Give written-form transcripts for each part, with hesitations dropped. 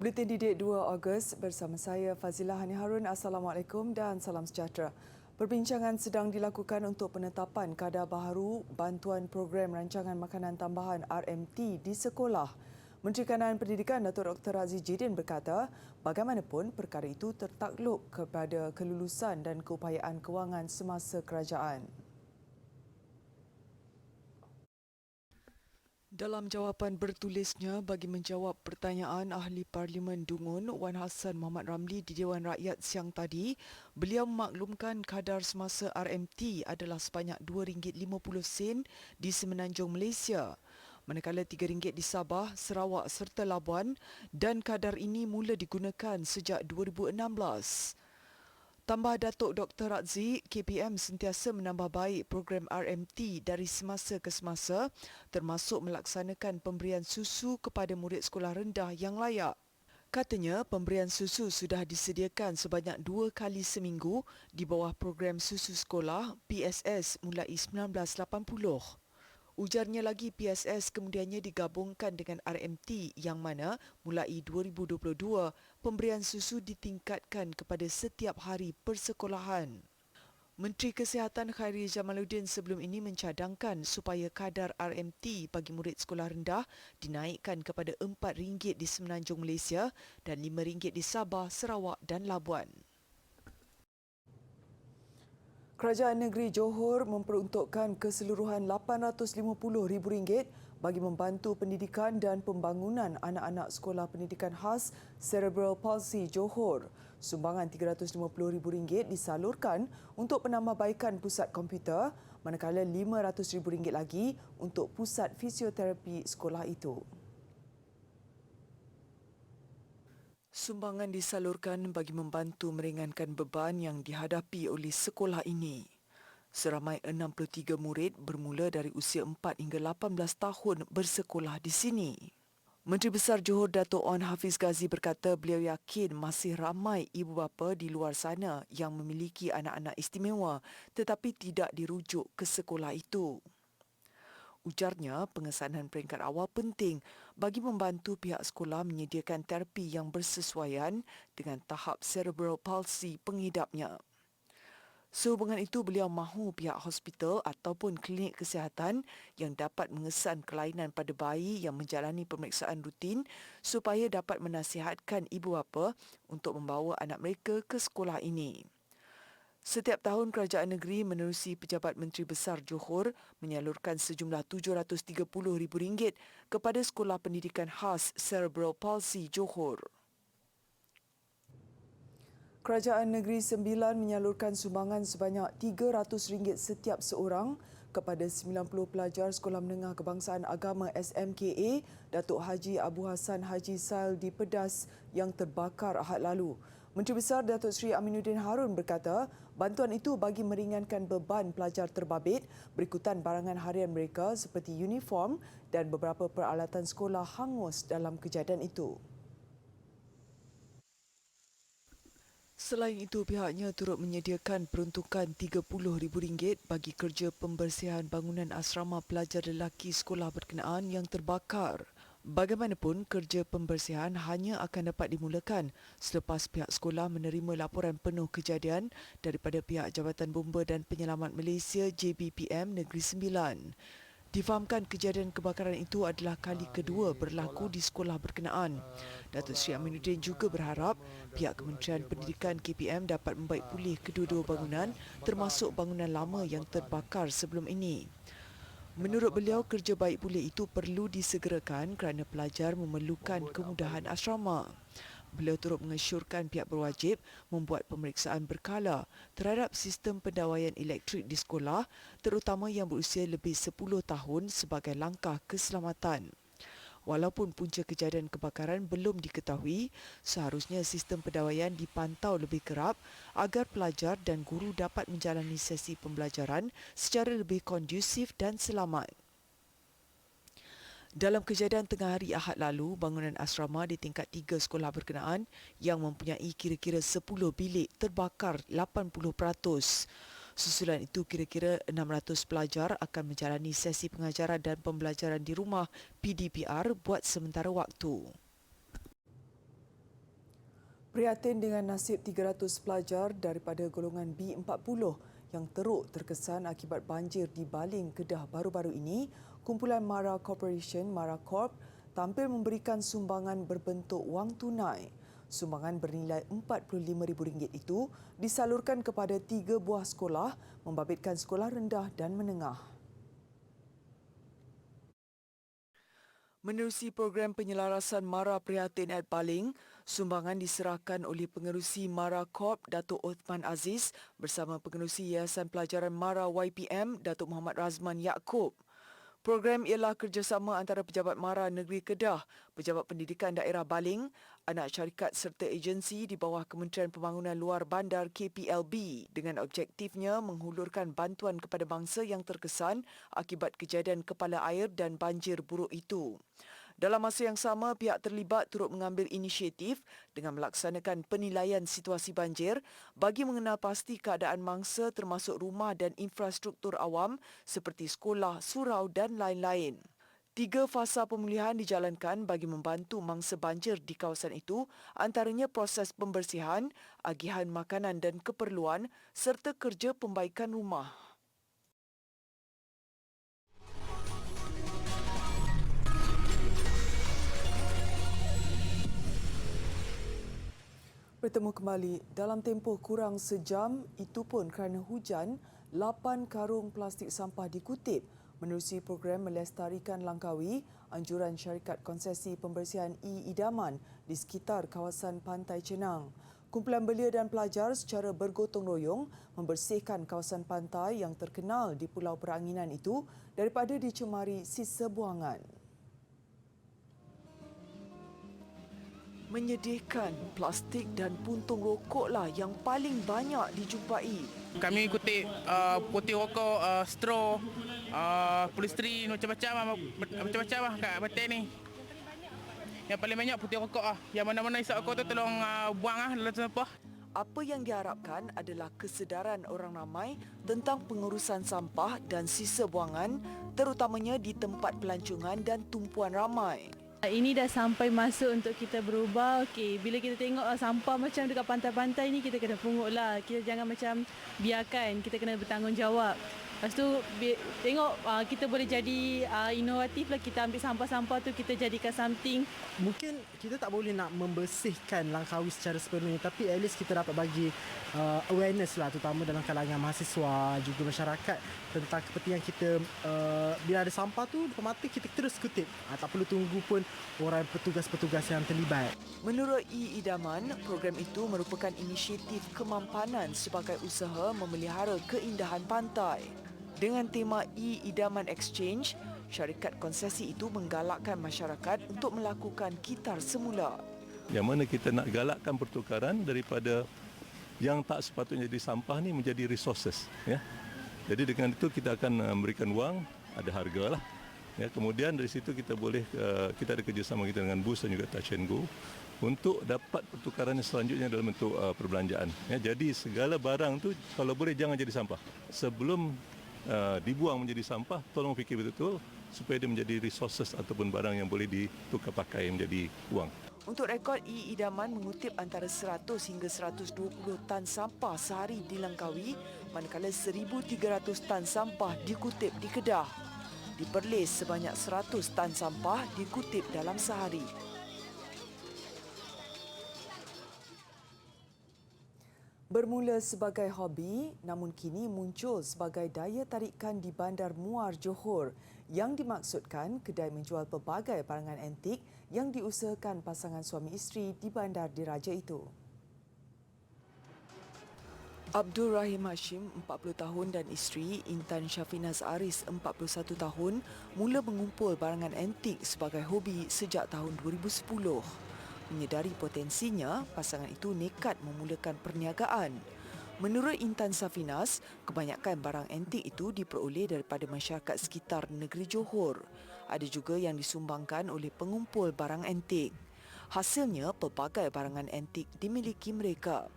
Buletin Didik 2 Ogos bersama saya Fazilah Hani Harun. Assalamualaikum dan salam sejahtera. Perbincangan sedang dilakukan untuk penetapan kadar baharu bantuan program rancangan makanan tambahan RMT di sekolah. Menteri Kanan Pendidikan Datuk Dr. Razzie Jidin berkata, bagaimanapun perkara itu tertakluk kepada kelulusan dan keupayaan kewangan semasa kerajaan. Dalam jawapan bertulisnya bagi menjawab pertanyaan Ahli Parlimen Dungun Wan Hassan Mohamad Ramli di Dewan Rakyat siang tadi, beliau memaklumkan kadar semasa RMT adalah sebanyak RM2.50 di Semenanjung Malaysia, manakala RM3 di Sabah, Sarawak serta Labuan, dan kadar ini mula digunakan sejak 2016. Tambah Datuk Dr. Razzie, KPM sentiasa menambah baik program RMT dari semasa ke semasa, termasuk melaksanakan pemberian susu kepada murid sekolah rendah yang layak. Katanya, pemberian susu sudah disediakan sebanyak 2 kali seminggu di bawah program susu sekolah PSS mulai 1980. Ujarnya lagi PSS kemudiannya digabungkan dengan RMT yang mana mulai 2022 pemberian susu ditingkatkan kepada setiap hari persekolahan. Menteri Kesihatan Khairi Jamaluddin sebelum ini mencadangkan supaya kadar RMT bagi murid sekolah rendah dinaikkan kepada RM4 di Semenanjung Malaysia dan RM5 di Sabah, Sarawak dan Labuan. Kerajaan Negeri Johor memperuntukkan keseluruhan RM850,000 bagi membantu pendidikan dan pembangunan anak-anak Sekolah Pendidikan Khas Cerebral Palsy Johor. Sumbangan RM350,000 disalurkan untuk penambahbaikan pusat komputer, manakala RM500,000 lagi untuk pusat fisioterapi sekolah itu. Sumbangan disalurkan bagi membantu meringankan beban yang dihadapi oleh sekolah ini. Seramai 63 murid bermula dari usia 4 hingga 18 tahun bersekolah di sini. Menteri Besar Johor Datuk Onn Hafiz Ghazi berkata beliau yakin masih ramai ibu bapa di luar sana yang memiliki anak-anak istimewa tetapi tidak dirujuk ke sekolah itu. Ujarnya, pengesanan peringkat awal penting bagi membantu pihak sekolah menyediakan terapi yang bersesuaian dengan tahap cerebral palsy pengidapnya. Sehubungan itu, beliau mahu pihak hospital ataupun klinik kesihatan yang dapat mengesan kelainan pada bayi yang menjalani pemeriksaan rutin supaya dapat menasihatkan ibu bapa untuk membawa anak mereka ke sekolah ini. Setiap tahun kerajaan negeri menerusi Pejabat Menteri Besar Johor menyalurkan sejumlah RM730,000 kepada Sekolah Pendidikan Khas Cerebral Palsy Johor. Kerajaan Negeri Sembilan menyalurkan sumbangan sebanyak RM300 setiap seorang kepada 90 pelajar Sekolah Menengah Kebangsaan Agama SMKA Datuk Haji Abu Hassan Haji Sail di Pedas yang terbakar Ahad lalu. Menteri Besar Datuk Seri Aminuddin Harun berkata, bantuan itu bagi meringankan beban pelajar terbabit berikutan barangan harian mereka seperti uniform dan beberapa peralatan sekolah hangus dalam kejadian itu. Selain itu, pihaknya turut menyediakan peruntukan RM30,000 bagi kerja pembersihan bangunan asrama pelajar lelaki sekolah berkenaan yang terbakar. Bagaimanapun, kerja pembersihan hanya akan dapat dimulakan selepas pihak sekolah menerima laporan penuh kejadian daripada pihak Jabatan Bomba dan Penyelamat Malaysia JBPM Negeri Sembilan. Difahamkan kejadian kebakaran itu adalah kali kedua berlaku di sekolah berkenaan. Datuk Seri Aminuddin juga berharap pihak Kementerian Pendidikan KPM dapat membaik pulih kedua-dua bangunan termasuk bangunan lama yang terbakar sebelum ini. Menurut beliau, kerja baik pulih itu perlu disegerakan kerana pelajar memerlukan kemudahan asrama. Beliau turut mengesyorkan pihak berwajib membuat pemeriksaan berkala terhadap sistem pendawaian elektrik di sekolah, terutama yang berusia lebih 10 tahun sebagai langkah keselamatan. Walaupun punca kejadian kebakaran belum diketahui, seharusnya sistem pendawaian dipantau lebih kerap agar pelajar dan guru dapat menjalani sesi pembelajaran secara lebih kondusif dan selamat. Dalam kejadian tengah hari Ahad lalu, bangunan asrama di tingkat 3 sekolah berkenaan yang mempunyai kira-kira 10 bilik terbakar 80%. Susulan itu, kira-kira 600 pelajar akan menjalani sesi pengajaran dan pembelajaran di rumah PDPR buat sementara waktu. Prihatin dengan nasib 300 pelajar daripada golongan B40 yang teruk terkesan akibat banjir di Baling, Kedah baru-baru ini, kumpulan Mara Corporation Mara Corp tampil memberikan sumbangan berbentuk wang tunai. Sumbangan bernilai RM45,000 itu disalurkan kepada 3 buah sekolah membabitkan sekolah rendah dan menengah. Menerusi program penyelarasan Mara Prihatin at Baling, sumbangan diserahkan oleh pengerusi Mara Corp Datuk Othman Aziz bersama pengerusi Yayasan Pelajaran Mara YPM Datuk Muhammad Razman Yaakob. Program ialah kerjasama antara Pejabat Mara Negeri Kedah, Pejabat Pendidikan Daerah Baling, anak syarikat serta agensi di bawah Kementerian Pembangunan Luar Bandar KPLB dengan objektifnya menghulurkan bantuan kepada bangsa yang terkesan akibat kejadian kepala air dan banjir buruk itu. Dalam masa yang sama, pihak terlibat turut mengambil inisiatif dengan melaksanakan penilaian situasi banjir bagi mengenal pasti keadaan mangsa termasuk rumah dan infrastruktur awam seperti sekolah, surau dan lain-lain. 3 fasa pemulihan dijalankan bagi membantu mangsa banjir di kawasan itu, antaranya proses pembersihan, agihan makanan dan keperluan serta kerja pembaikan rumah. Bertemu kembali dalam tempoh kurang sejam, itu pun kerana hujan, 8 karung plastik sampah dikutip menerusi program melestarikan Langkawi, anjuran syarikat konsesi pembersihan E-Idaman di sekitar kawasan Pantai Cenang. Kumpulan belia dan pelajar secara bergotong royong membersihkan kawasan pantai yang terkenal di Pulau Peranginan itu daripada dicemari sisa buangan. Menyedihkan, plastik dan puntung rokoklah yang paling banyak dijumpai. Kami kutip putih rokok, straw, polistrin, macam-macam kat batin ni. Yang paling banyak putih rokok ah. Yang mana-mana isap rokok tu tolong buang dalam sampah. Apa yang diharapkan adalah kesedaran orang ramai tentang pengurusan sampah dan sisa buangan, terutamanya di tempat pelancongan dan tumpuan ramai. Ini dah sampai masa untuk kita berubah. Okey, bila kita tengok sampah macam dekat pantai-pantai ni, kita kena pungutlah. Kita jangan macam biarkan, kita kena bertanggungjawab. Lepas tu tengok kita boleh jadi inovatif lah, kita ambil sampah-sampah tu kita jadikan something. Mungkin kita tak boleh nak membersihkan Langkawi secara sepenuhnya, tapi at least kita dapat bagi awareness lah, terutama dalam kalangan mahasiswa juga masyarakat tentang kepentingan kita bila ada sampah tu depan mata kita terus kutip. Tak perlu tunggu pun orang petugas-petugas yang terlibat. Menurut E-Idaman, program itu merupakan inisiatif kemampanan sebagai usaha memelihara keindahan pantai. Dengan tema E-Idaman Exchange, syarikat konsesi itu menggalakkan masyarakat untuk melakukan kitar semula. Yang mana kita nak galakkan pertukaran daripada yang tak sepatutnya jadi sampah ni menjadi resources. Ya. Jadi dengan itu kita akan memberikan wang, ada harga lah. Ya, kemudian dari situ kita boleh kita ada kerjasama kita dengan BUS dan juga Touch and Go untuk dapat pertukaran selanjutnya dalam bentuk perbelanjaan. Ya, jadi segala barang tu kalau boleh jangan jadi sampah. Sebelum dibuang menjadi sampah, tolong fikir betul-betul supaya dia menjadi resources ataupun barang yang boleh ditukar pakai menjadi wang. Untuk rekod, E-Idaman mengutip antara 100 hingga 120 tan sampah sehari di Langkawi, manakala 1,300 tan sampah dikutip di Kedah. Di Perlis, sebanyak 100 tan sampah dikutip dalam sehari. Bermula sebagai hobi, namun kini muncul sebagai daya tarikan di Bandar Muar Johor yang dimaksudkan kedai menjual pelbagai barangan antik yang diusahakan pasangan suami isteri di bandar diraja itu. Abdul Rahim Hashim, 40 tahun dan isteri Intan Syafinaz Aris, 41 tahun, mula mengumpul barangan antik sebagai hobi sejak tahun 2010. Menyedari potensinya, pasangan itu nekat memulakan perniagaan. Menurut Intan Syafinaz, kebanyakan barang antik itu diperoleh daripada masyarakat sekitar negeri Johor. Ada juga yang disumbangkan oleh pengumpul barang antik. Hasilnya, pelbagai barangan antik dimiliki mereka.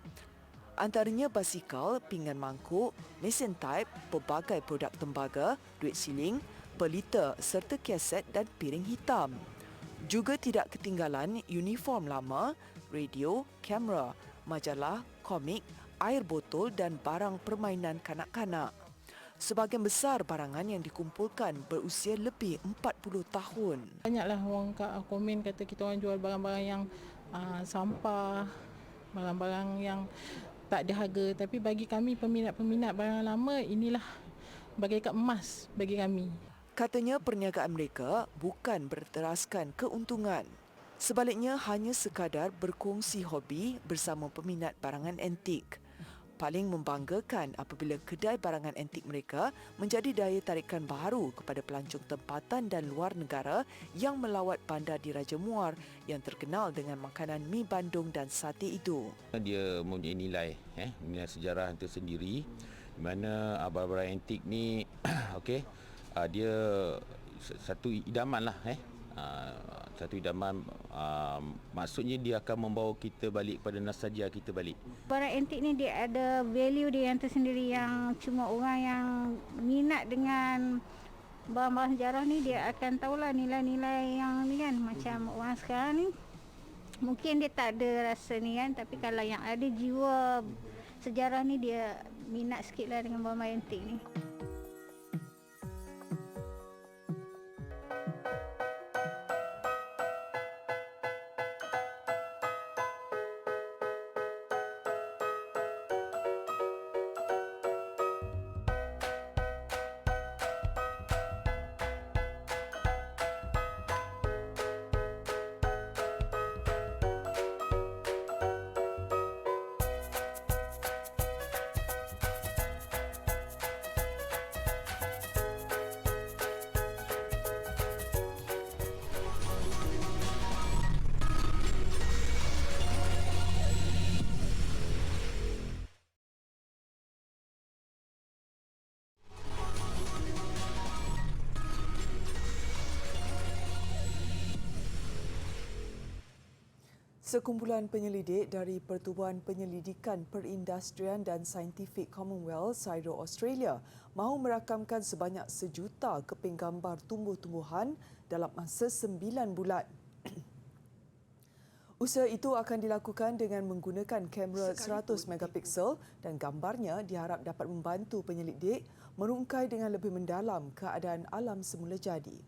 Antaranya basikal, pinggan mangkuk, mesin type, pelbagai produk tembaga, duit siling, pelita serta kaset dan piring hitam. Juga tidak ketinggalan uniform lama, radio, kamera, majalah, komik, air botol dan barang permainan kanak-kanak. Sebahagian besar barangan yang dikumpulkan berusia lebih 40 tahun. Banyaklah orang komen kata kita orang jual barang-barang yang sampah, barang-barang yang tak ada harga. Tapi bagi kami peminat-peminat barang lama, inilah bagaikan emas bagi kami. Katanya perniagaan mereka bukan berteraskan keuntungan. Sebaliknya hanya sekadar berkongsi hobi bersama peminat barangan antik. Paling membanggakan apabila kedai barangan antik mereka menjadi daya tarikan baharu kepada pelancong tempatan dan luar negara yang melawat bandar di Raja Muar yang terkenal dengan makanan mi Bandung dan sate itu. Dia mempunyai nilai sejarah itu sendiri, di mana barang-barang antik ni dia satu idaman lah satu idaman, maksudnya dia akan membawa kita balik pada nostalgia kita balik. Barang antik ni dia ada value dia yang tersendiri, yang cuma orang yang minat dengan barang-barang sejarah ni dia akan tahulah nilai-nilai yang ni kan. Macam orang sekarang ni mungkin dia tak ada rasa ni kan, tapi kalau yang ada jiwa sejarah ni dia minat sikit lah dengan barang-barang antik ni. Sekumpulan penyelidik dari Pertubuhan Penyelidikan Perindustrian dan Saintifik Commonwealth (CSIRO) Australia mahu merakamkan sebanyak 1 juta keping gambar tumbuh-tumbuhan dalam masa 9 bulan. Usaha itu akan dilakukan dengan menggunakan kamera 100 megapiksel dan gambarnya diharap dapat membantu penyelidik merungkai dengan lebih mendalam keadaan alam semula jadi.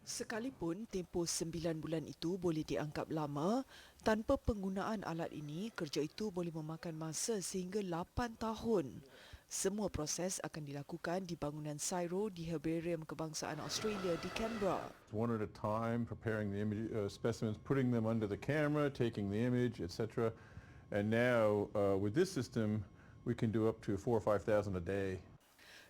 Sekalipun tempoh 9 bulan itu boleh dianggap lama, tanpa penggunaan alat ini, kerja itu boleh memakan masa sehingga 8 tahun. Semua proses akan dilakukan di bangunan CSIRO di Herbarium Kebangsaan Australia di Canberra. One at a time, preparing the image, specimens, putting them under the camera, taking the image, etc. And now, with this system, we can do up to 4,000 or 5,000 a day.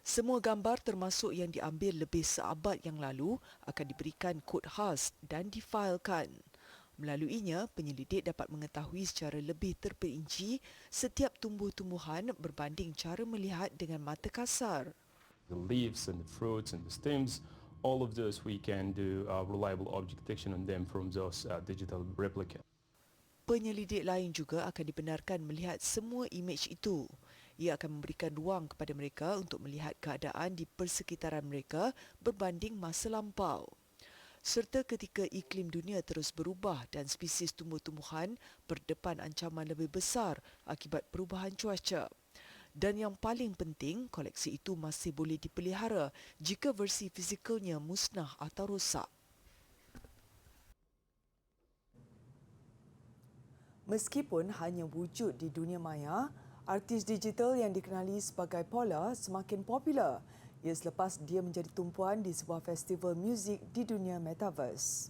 Semua gambar termasuk yang diambil lebih seabad yang lalu akan diberikan kod khas dan difailkan. Melaluinya, penyelidik dapat mengetahui secara lebih terperinci setiap tumbuh-tumbuhan berbanding cara melihat dengan mata kasar. The leaves and the fruits and the stems, all of those we can do reliable object detection on them from those digital replica. Penyelidik lain juga akan dibenarkan melihat semua imej itu. Ia akan memberikan ruang kepada mereka untuk melihat keadaan di persekitaran mereka berbanding masa lampau. Serta ketika iklim dunia terus berubah dan spesies tumbuh-tumbuhan berdepan ancaman lebih besar akibat perubahan cuaca. Dan yang paling penting, koleksi itu masih boleh dipelihara jika versi fizikalnya musnah atau rosak. Meskipun hanya wujud di dunia maya, artis digital yang dikenali sebagai Paula semakin popular. Ia selepas dia menjadi tumpuan di sebuah festival muzik di dunia metaverse.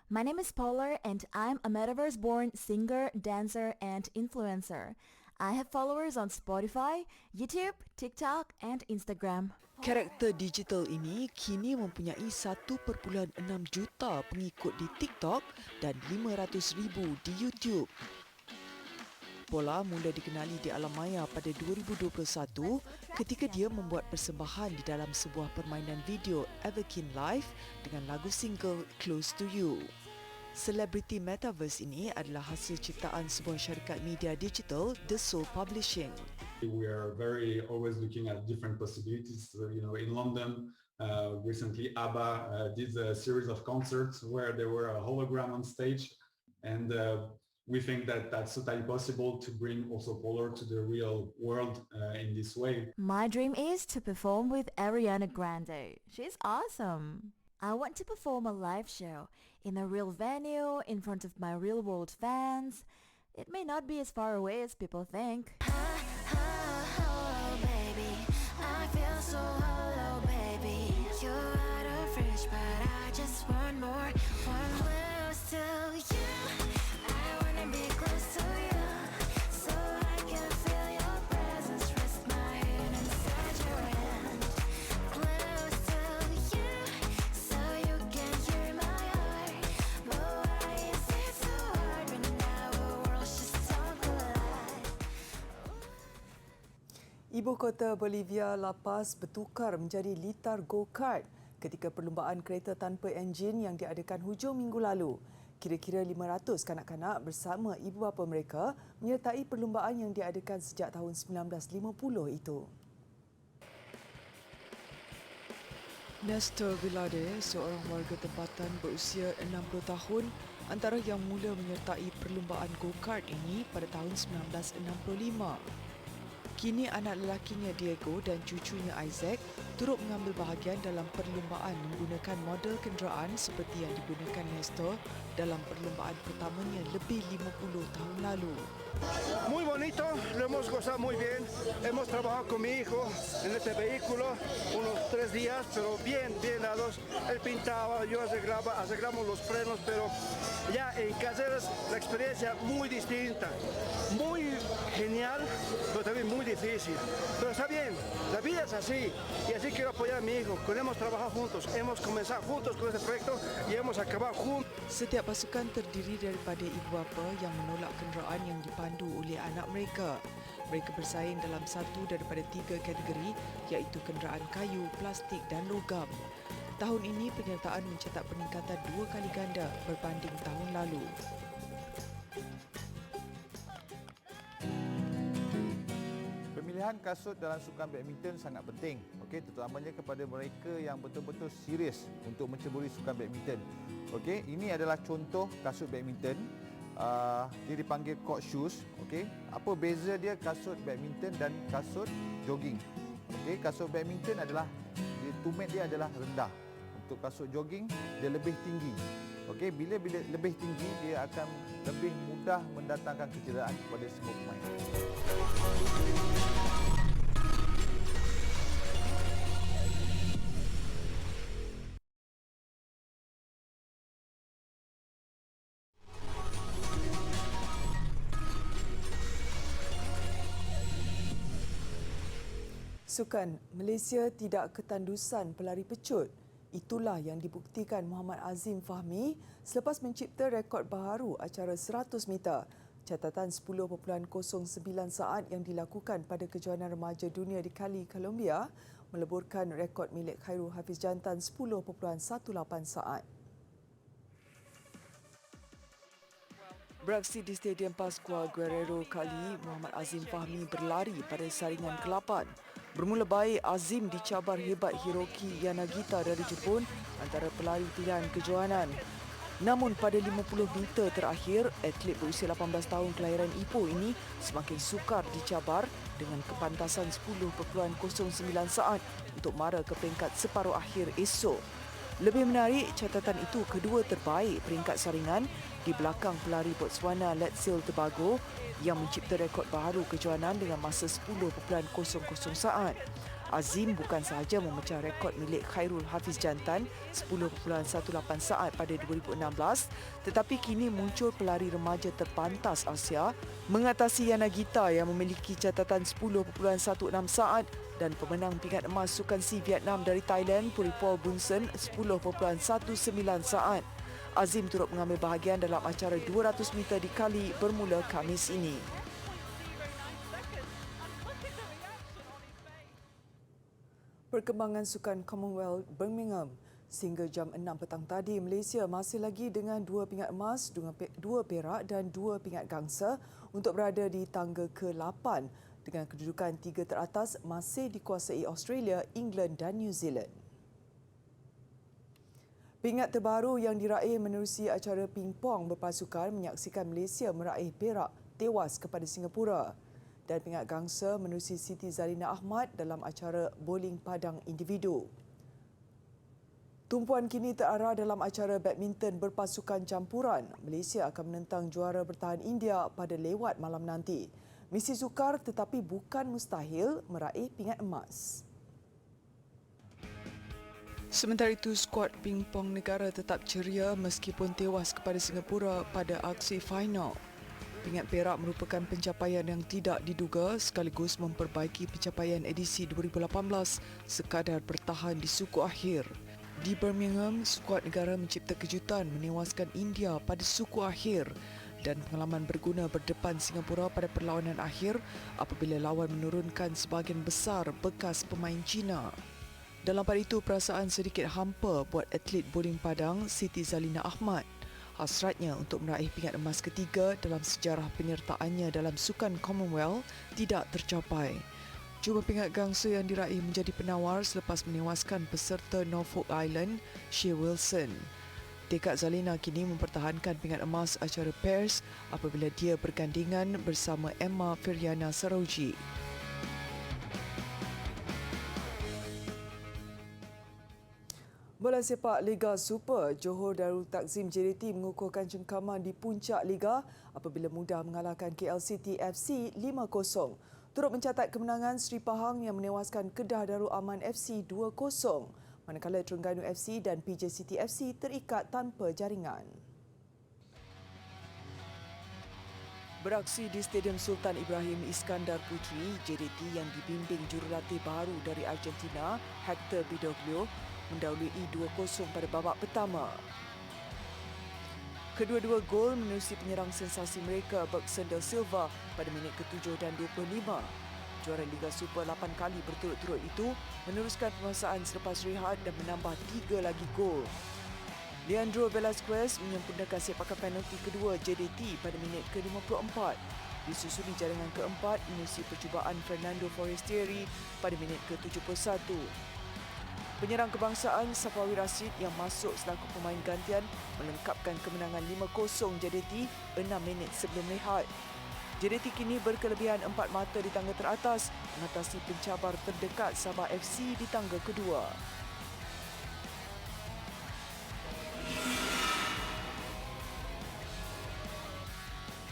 My name is Paula and I'm a metaverse-born singer, dancer and influencer. I have followers on Spotify, YouTube, TikTok and Instagram. Karakter digital ini kini mempunyai 1.6 juta pengikut di TikTok dan 500,000 di YouTube. Paula mula dikenali di alam maya pada 2021 ketika dia membuat persembahan di dalam sebuah permainan video Everkin Live dengan lagu single Close to You. Selebriti Metaverse ini adalah hasil ciptaan sebuah syarikat media digital, The Soul Publishing. We are always looking at different possibilities. So, in London, recently ABBA did a series of concerts where there were a hologram on stage, and we think that that's totally possible to bring also Polar to the real world in this way. My dream is to perform with Ariana Grande. She's awesome. I want to perform a live show in a real venue in front of my real world fans. It may not be as far away as people think. Ibu kota Bolivia, La Paz bertukar menjadi litar go-kart ketika perlumbaan kereta tanpa enjin yang diadakan hujung minggu lalu. Kira-kira 500 kanak-kanak bersama ibu bapa mereka menyertai perlumbaan yang diadakan sejak tahun 1950 itu. Nestor Vilade, seorang warga tempatan berusia 60 tahun, antara yang mula menyertai perlumbaan go-kart ini pada tahun 1965. Kini anak lelakinya Diego dan cucunya Isaac turut mengambil bahagian dalam perlumbaan menggunakan model kenderaan seperti yang digunakan Nestor dalam perlumbaan pertamanya lebih 50 tahun lalu. Muy bonito, lo hemos gozado muy bien. Hemos trabajado con mi hijo en este vehículo unos 3 días, pero bien dados. Él pintaba, yo arreglamos los frenos, pero ya en caseras la experiencia muy distinta, muy genial, pero también muy difícil. Pero está bien, la vida es así y así quiero apoyar a mi hijo. Hemos trabajado juntos, hemos comenzado juntos con este proyecto y hemos acabado juntos. Setiap pasukan terdiri daripada ibu bapa yang menolak kenderaan yang dipandu oleh anak mereka. Mereka bersaing dalam satu daripada 3 kategori iaitu kenderaan kayu, plastik dan logam. Tahun ini penyertaan mencatat peningkatan 2 kali ganda berbanding tahun lalu. Pemilihan kasut dalam sukan badminton sangat penting, terutamanya kepada mereka yang betul-betul serius untuk menceburi sukan badminton. Ini adalah contoh kasut badminton. Dia dipanggil court shoes. Apa beza dia kasut badminton dan kasut jogging? Kasut badminton adalah tumit dia adalah rendah. Untuk kasut jogging dia lebih tinggi. Bila lebih tinggi dia akan lebih mudah mendatangkan kecederaan kepada semua pemain. Sukan, Malaysia tidak ketandusan pelari pecut. Itulah yang dibuktikan Muhammad Azim Fahmi selepas mencipta rekod baharu acara 100 meter. Catatan 10.09 saat yang dilakukan pada kejohanan remaja dunia di Cali, Colombia meleburkan rekod milik Khairul Hafiz Jantan 10.18 saat. Beraksi di Stadium Pascual Guerrero Cali, Muhammad Azim Fahmi berlari pada saringan ke-8. Bermula baik, Azim dicabar hebat Hiroki Yanagita dari Jepun antara pelari pilihan kejohanan. Namun pada 50 meter terakhir, atlet berusia 18 tahun kelahiran Ipoh ini semakin sukar dicabar dengan kepantasan 10.09 saat untuk mara ke peringkat separuh akhir esok. Lebih menarik, catatan itu kedua terbaik peringkat saringan di belakang pelari Botswana Letsil Tebago yang mencipta rekod baharu kejohanan dengan masa 10.00 saat. Azim bukan sahaja memecah rekod milik Khairul Hafiz Jantan 10.18 saat pada 2016, tetapi kini muncul pelari remaja terpantas Asia mengatasi Yanagita yang memiliki catatan 10.16 saat dan pemenang pingat emas Sukan Si Vietnam dari Thailand Puripol Bunsen 10.19 saat. Azim turut mengambil bahagian dalam acara 200 meter di Cali bermula Khamis ini. Perkembangan Sukan Commonwealth Birmingham. Sehingga jam 6 petang tadi, Malaysia masih lagi dengan 2 pingat emas, 2 perak dan 2 pingat gangsa untuk berada di tangga ke-8 dengan kedudukan 3 teratas masih dikuasai Australia, England dan New Zealand. Pingat terbaru yang diraih menerusi acara pingpong berpasukan menyaksikan Malaysia meraih perak tewas kepada Singapura, dan pingat gangsa menerusi Siti Zalina Ahmad dalam acara bowling padang individu. Tumpuan kini terarah dalam acara badminton berpasukan campuran. Malaysia akan menentang juara bertahan India pada lewat malam nanti. Misi sukar tetapi bukan mustahil meraih pingat emas. Sementara itu, skuad pingpong negara tetap ceria meskipun tewas kepada Singapura pada aksi final. Pingat perak merupakan pencapaian yang tidak diduga sekaligus memperbaiki pencapaian edisi 2018 sekadar bertahan di suku akhir. Di Birmingham, skuad negara mencipta kejutan menewaskan India pada suku akhir dan pengalaman berguna berdepan Singapura pada perlawanan akhir apabila lawan menurunkan sebahagian besar bekas pemain Cina. Dalam pada itu, perasaan sedikit hampa buat atlet bowling padang Siti Zalina Ahmad. Hasratnya untuk meraih pingat emas ketiga dalam sejarah penyertaannya dalam sukan Commonwealth tidak tercapai. Cuma pingat gangsa yang diraih menjadi penawar selepas menewaskan peserta Norfolk Island, Shea Wilson. Tekad Zalina kini mempertahankan pingat emas acara pairs apabila dia bergandingan bersama Emma Firiana Saroji. Bola sepak Liga Super, Johor Darul Takzim JDT mengukuhkan cengkaman di puncak Liga apabila mudah mengalahkan KL City FC 5-0. Turut mencatat kemenangan Seri Pahang yang menewaskan Kedah Darul Aman FC 2-0, manakala Terengganu FC dan PJ City FC terikat tanpa jaringan. Beraksi di Stadium Sultan Ibrahim Iskandar Puteri, JDT yang dibimbing jurulatih baru dari Argentina, Hector Bidoglio, mendahului 2-0 pada babak pertama. Kedua-dua gol menerusi penyerang sensasi mereka Bergson Silva pada minit ke-7 dan 25. Juara Liga Super 8 kali berturut-turut itu meneruskan penguasaan selepas rehat dan menambah 3 lagi gol. Leandro Velasquez menyempurnakan sepakan penalti kedua JDT pada minit ke-54. Disusuli jaringan keempat menerusi percubaan Fernando Forestieri pada minit ke-71. Penyerang kebangsaan Safawi Rashid yang masuk selaku pemain gantian melengkapkan kemenangan 5-0 JDT 6 minit sebelum rehat. JDT kini berkelebihan 4 mata di tangga teratas mengatasi pencabar terdekat Sabah FC di tangga kedua.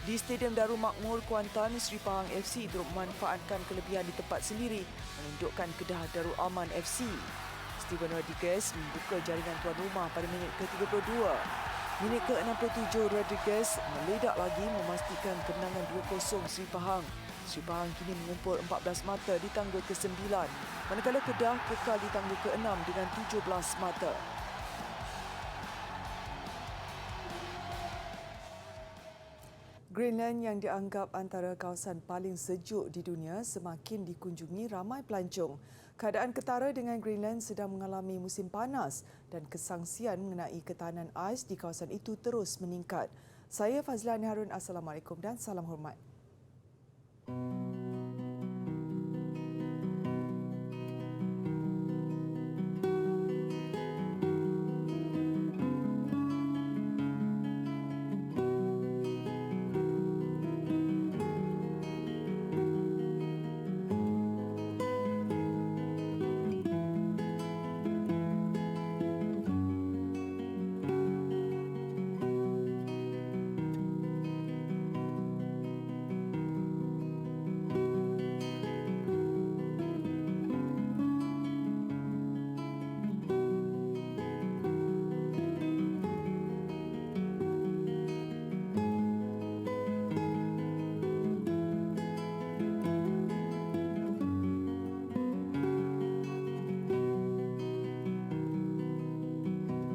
Di Stadium Darul Makmur, Kuantan, Seri Pahang FC turut memanfaatkan kelebihan di tempat sendiri menundukkan Kedah Darul Aman FC. Steven Rodriguez membuka jaringan tuan rumah pada minit ke-32. Minit ke-67, Rodriguez meledak lagi memastikan kemenangan 2-0 Seri Pahang. Seri Pahang kini mengumpul 14 mata di tangga ke-9, manakala Kedah kekal di tangga ke-6 dengan 17 mata. Greenland yang dianggap antara kawasan paling sejuk di dunia semakin dikunjungi ramai pelancong. Keadaan ketara dengan Greenland sedang mengalami musim panas dan kesangsian mengenai ketahanan ais di kawasan itu terus meningkat. Saya Fazlani Harun, Assalamualaikum dan salam hormat.